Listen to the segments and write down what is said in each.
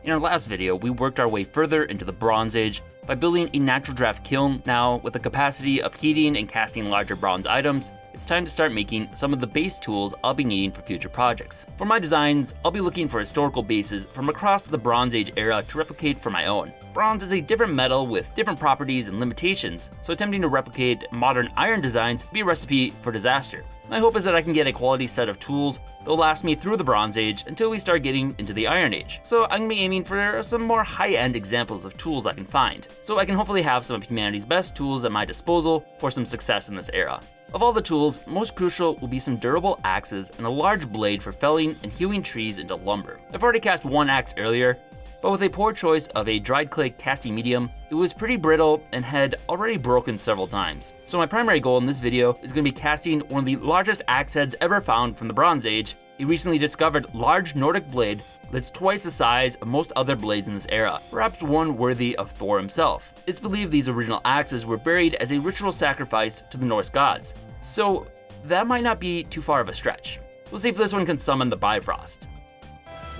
In our last video, we worked our way further into the Bronze Age by building a natural draft kiln. Now, with the capacity of heating and casting larger bronze items, it's time to start making some of the base tools I'll be needing for future projects. For my designs, I'll be looking for historical bases from across the Bronze Age era to replicate for my own. Bronze is a different metal with different properties and limitations, so attempting to replicate modern iron designs would be a recipe for disaster. My hope is that I can get a quality set of tools that will last me through the Bronze Age until we start getting into the Iron Age. So I'm gonna be aiming for some more high-end examples of tools I can find, so I can hopefully have some of humanity's best tools at my disposal for some success in this era. Of all the tools, most crucial will be some durable axes and a large blade for felling and hewing trees into lumber. I've already cast one axe earlier, but with a poor choice of a dried clay casting medium, it was pretty brittle and had already broken several times. So my primary goal in this video is going to be casting one of the largest axe heads ever found from the Bronze Age, a recently discovered large Nordic blade that's twice the size of most other blades in this era, perhaps one worthy of Thor himself. It's believed these original axes were buried as a ritual sacrifice to the Norse gods, so that might not be too far of a stretch. We'll see if this one can summon the Bifrost.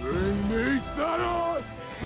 Bring me Thanos!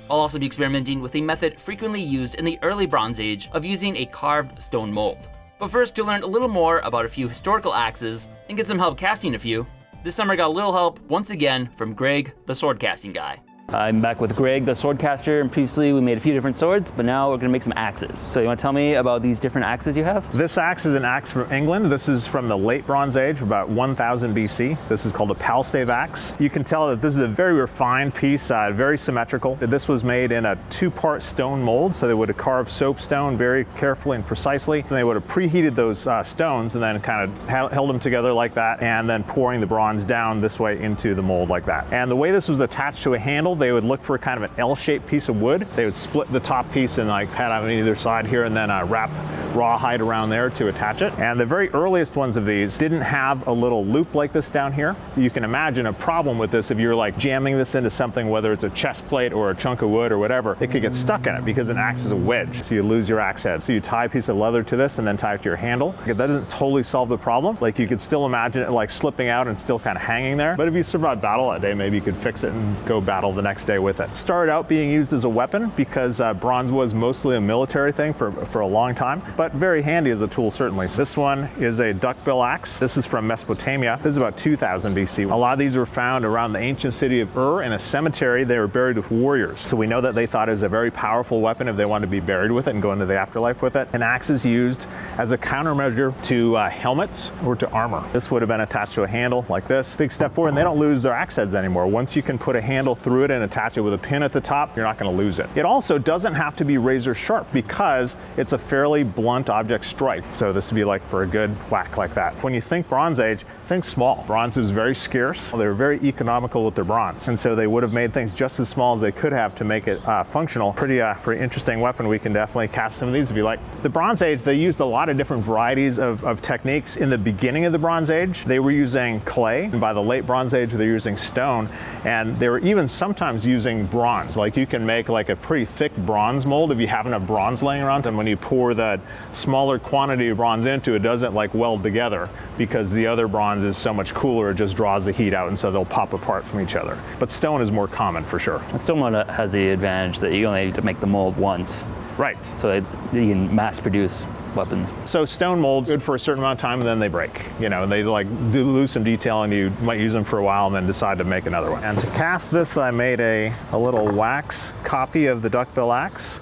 I'll also be experimenting with a method frequently used in the early Bronze Age of using a carved stone mold. But first, to learn a little more about a few historical axes and get some help casting a few, this time I got a little help once again from Greg, the sword casting guy. I'm back with Greg, the sword caster, and previously we made a few different swords, but now we're gonna make some axes. So you wanna tell me about these different axes you have? This axe is an axe from England. This is from the late Bronze Age, about 1000 BC. This is called a palstave axe. You can tell that this is a very refined piece, very symmetrical. This was made in a two-part stone mold, so they would have carved soapstone very carefully and precisely. And they would have preheated those stones and then kind of held them together like that, and then pouring the bronze down this way into the mold like that. And the way this was attached to a handle, they would look for kind of an L-shaped piece of wood. They would split the top piece and like pat on either side here and then wrap rawhide around there to attach it. And the very earliest ones of these didn't have a little loop like this down here. You can imagine a problem with this if you're like jamming this into something, whether it's a chest plate or a chunk of wood or whatever, it could get stuck in it because an axe is a wedge. So you lose your axe head. So you tie a piece of leather to this and then tie it to your handle. That doesn't totally solve the problem. Like you could still imagine it like slipping out and still kind of hanging there. But if you survived battle that day, maybe you could fix it and go battle the next day with it. Started out being used as a weapon because bronze was mostly a military thing for a long time, but very handy as a tool certainly. So this one is a duckbill axe. This is from Mesopotamia. This is about 2000 BC. A lot of these were found around the ancient city of Ur in a cemetery. They were buried with warriors. So we know that they thought it was a very powerful weapon if they wanted to be buried with it and go into the afterlife with it. An axe is used as a countermeasure to helmets or to armor. This would have been attached to a handle like this. Big step forward, and they don't lose their axe heads anymore. Once you can put a handle through it and attach it with a pin at the top, you're not going to lose it. It also doesn't have to be razor sharp because it's a fairly blunt object strike. So this would be like for a good whack like that. When you think Bronze Age, think small. Bronze was very scarce. They were very economical with their bronze. And so they would have made things just as small as they could have to make it functional. Pretty interesting weapon. We can definitely cast some of these if you like. The Bronze Age, they used a lot of different varieties of techniques. In the beginning of the Bronze Age, they were using clay. And by the late Bronze Age, they're using stone. And they were even sometimes using bronze. Like you can make like a pretty thick bronze mold if you have enough bronze laying around. And when you pour that smaller quantity of bronze into it, doesn't like weld together because the other bronze is so much cooler, it just draws the heat out, and so they'll pop apart from each other. But stone is more common for sure. And stone mold has the advantage that you only need to make the mold once. Right. So you can mass produce weapons. So stone molds good for a certain amount of time and then they break. You know, they like lose some detail and you might use them for a while and then decide to make another one. And to cast this, I made a little wax copy of the duckbill axe.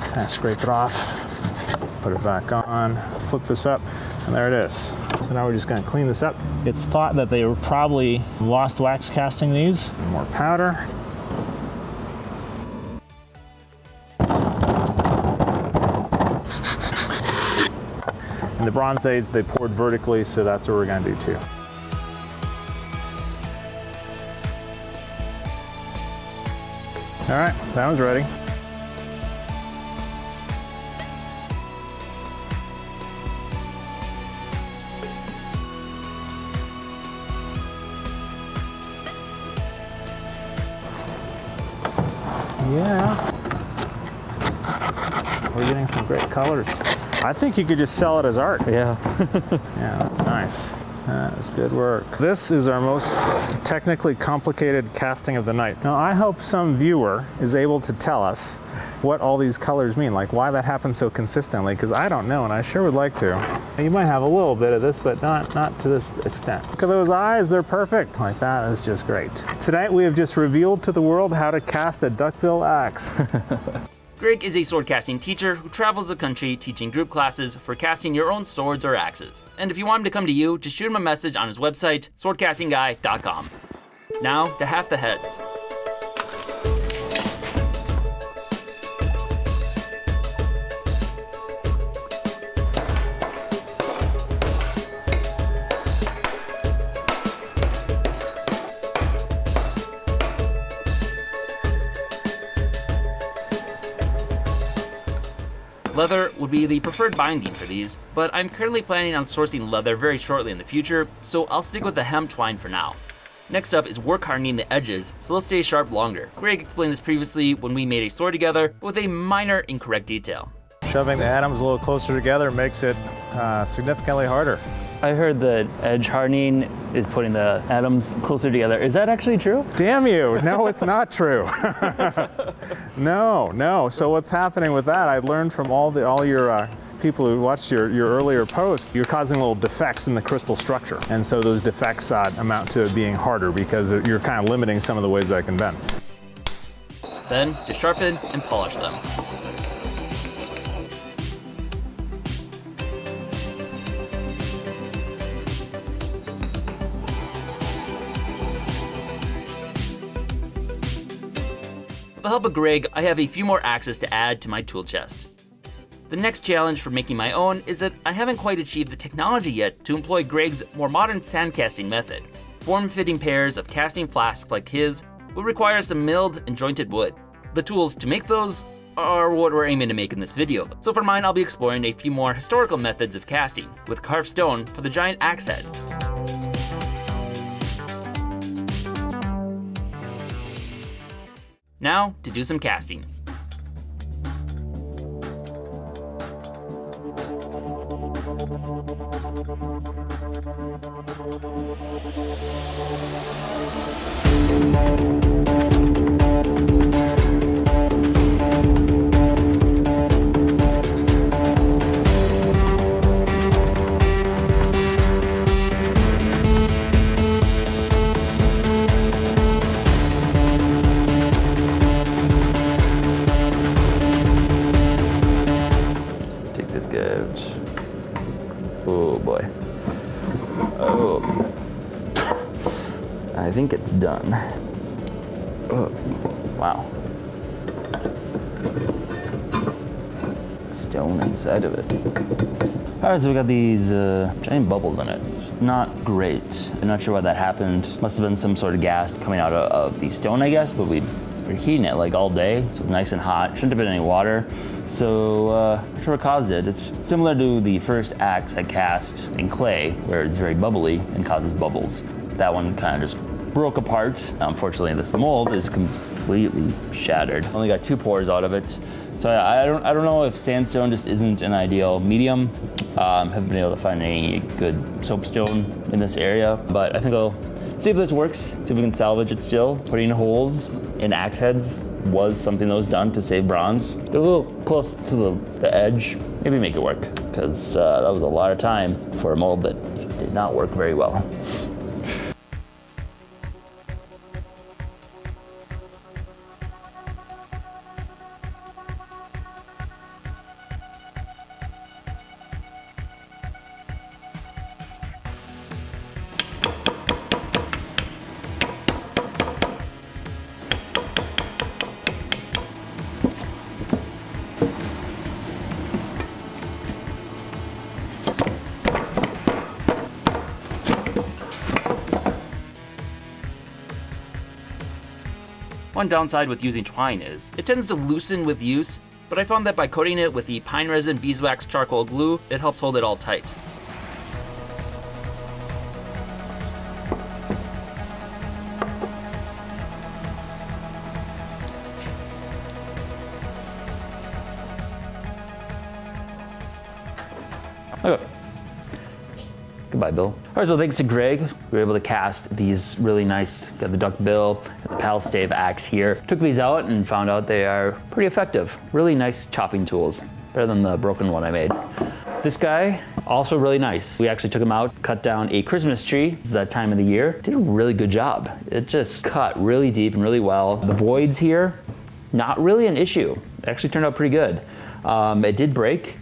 Kind of scrape it off, put it back on, flip this up, and there it is. So now we're just gonna clean this up. It's thought that they were probably lost wax casting these. More powder. In the Bronze Age, they poured vertically, so that's what we're gonna do too. All right, that one's ready. Yeah, we're getting some great colors. I think you could just sell it as art. Yeah. Yeah, that's nice. That's good work. This is our most technically complicated casting of the night. Now, I hope some viewer is able to tell us what all these colors mean, like why that happens so consistently, because I don't know, and I sure would like to. You might have a little bit of this, but not to this extent. Look at those eyes, they're perfect. Like, that is just great. Tonight, we have just revealed to the world how to cast a duckbill axe. Greg is a sword casting teacher who travels the country teaching group classes for casting your own swords or axes. And if you want him to come to you, just shoot him a message on his website, swordcastingguy.com. Now to half the heads. Leather would be the preferred binding for these, but I'm currently planning on sourcing leather very shortly in the future, so I'll stick with the hemp twine for now. Next up is work hardening the edges, so they'll stay sharp longer. Greg explained this previously when we made a sword together, with a minor incorrect detail. Shoving the atoms a little closer together makes it significantly harder. I heard that edge hardening is putting the atoms closer together. Is that actually true? Damn you, no, it's not true. No. So what's happening with that, I learned from all your people who watched your earlier post, you're causing little defects in the crystal structure. And so those defects amount to it being harder because you're kind of limiting some of the ways that it can bend. Then, to sharpen and polish them. With the help of Greg, I have a few more axes to add to my tool chest. The next challenge for making my own is that I haven't quite achieved the technology yet to employ Greg's more modern sand casting method. Form-fitting pairs of casting flasks like his will require some milled and jointed wood. The tools to make those are what we're aiming to make in this video. So for mine, I'll be exploring a few more historical methods of casting, with carved stone for the giant axe head. Now, to do some casting. Oh boy. Oh. I think it's done. Oh. Wow. Stone inside of it. Alright, so we got these giant bubbles in it. It's not great. I'm not sure why that happened. Must have been some sort of gas coming out of the stone, I guess, but we're heating it like all day, so it's nice and hot. Shouldn't have been any water. So, not sure what caused it. It's similar to the first axe I cast in clay, where it's very bubbly and causes bubbles. That one kind of just broke apart. Unfortunately, this mold is completely shattered. Only got 2 pores out of it. So I don't know if sandstone just isn't an ideal medium. Haven't been able to find any good soapstone in this area, but I think I'll see if this works, see if we can salvage it still. Putting holes in axe heads was something that was done to save bronze. They're a little close to the edge. Maybe make it work, because that was a lot of time for a mold that did not work very well. One downside with using twine is, it tends to loosen with use, but I found that by coating it with the pine resin beeswax charcoal glue, it helps hold it all tight. Okay. Goodbye, Bill. All right, so thanks to Greg, we were able to cast these really nice, got the duck bill and the pal stave axe here. Took these out and found out they are pretty effective. Really nice chopping tools, better than the broken one I made. This guy, also really nice. We actually took him out, cut down a Christmas tree. It's that time of the year. Did a really good job. It just cut really deep and really well. The voids here, not really an issue. It actually turned out pretty good. It did break,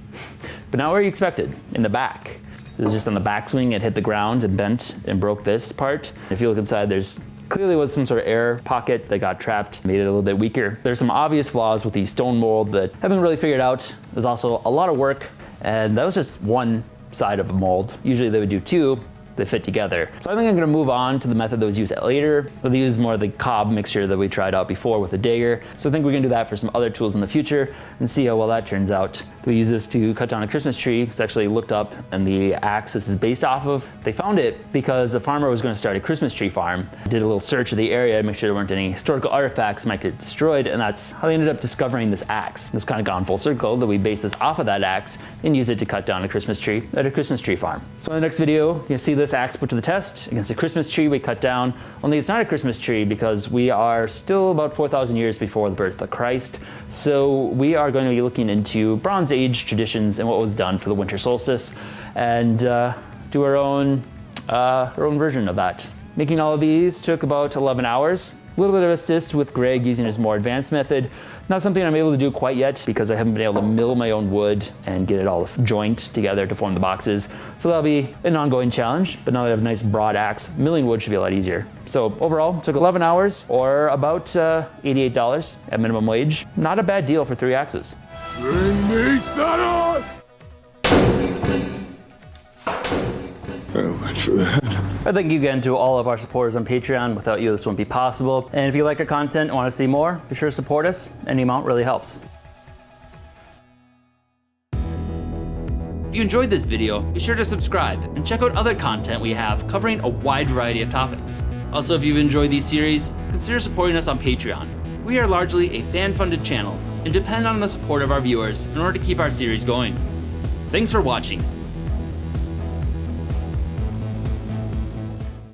but not where you expected, in the back. It was just on the backswing, it hit the ground and bent and broke this part. If you look inside, there's clearly was some sort of air pocket that got trapped, made it a little bit weaker. There's some obvious flaws with the stone mold that haven't really figured out. There's also a lot of work, and that was just one side of a mold. Usually they would do two, they fit together. So I think I'm gonna move on to the method that was used later. We'll use more of the cob mixture that we tried out before with the dagger. So I think we're gonna do that for some other tools in the future and see how well that turns out. We use this to cut down a Christmas tree. It's actually looked up, and the axe this is based off of. They found it because the farmer was gonna start a Christmas tree farm. Did a little search of the area to make sure there weren't any historical artifacts that might get destroyed, and that's how they ended up discovering this axe. It's kind of gone full circle that we base this off of that axe and use it to cut down a Christmas tree at a Christmas tree farm. So in the next video, you're gonna see this axe put to the test against a Christmas tree we cut down. Only it's not a Christmas tree because we are still about 4,000 years before the birth of Christ. So we are going to be looking into Bronze Age traditions and what was done for the winter solstice, and do our own version of that. Making all of these took about 11 hours. A little bit of assist with Greg using his more advanced method. Not something I'm able to do quite yet because I haven't been able to mill my own wood and get it all joint together to form the boxes. So that'll be an ongoing challenge, but now that I have a nice broad axe, milling wood should be a lot easier. So overall, it took 11 hours or about $88 at minimum wage. Not a bad deal for 3 axes. Bring me Thanos! Very much for that. Thank you again to all of our supporters on Patreon. Without you, this wouldn't be possible. And if you like our content and want to see more, be sure to support us. Any amount really helps. If you enjoyed this video, be sure to subscribe and check out other content we have covering a wide variety of topics. Also, if you've enjoyed these series, consider supporting us on Patreon. We are largely a fan-funded channel and depend on the support of our viewers in order to keep our series going. Thanks for watching.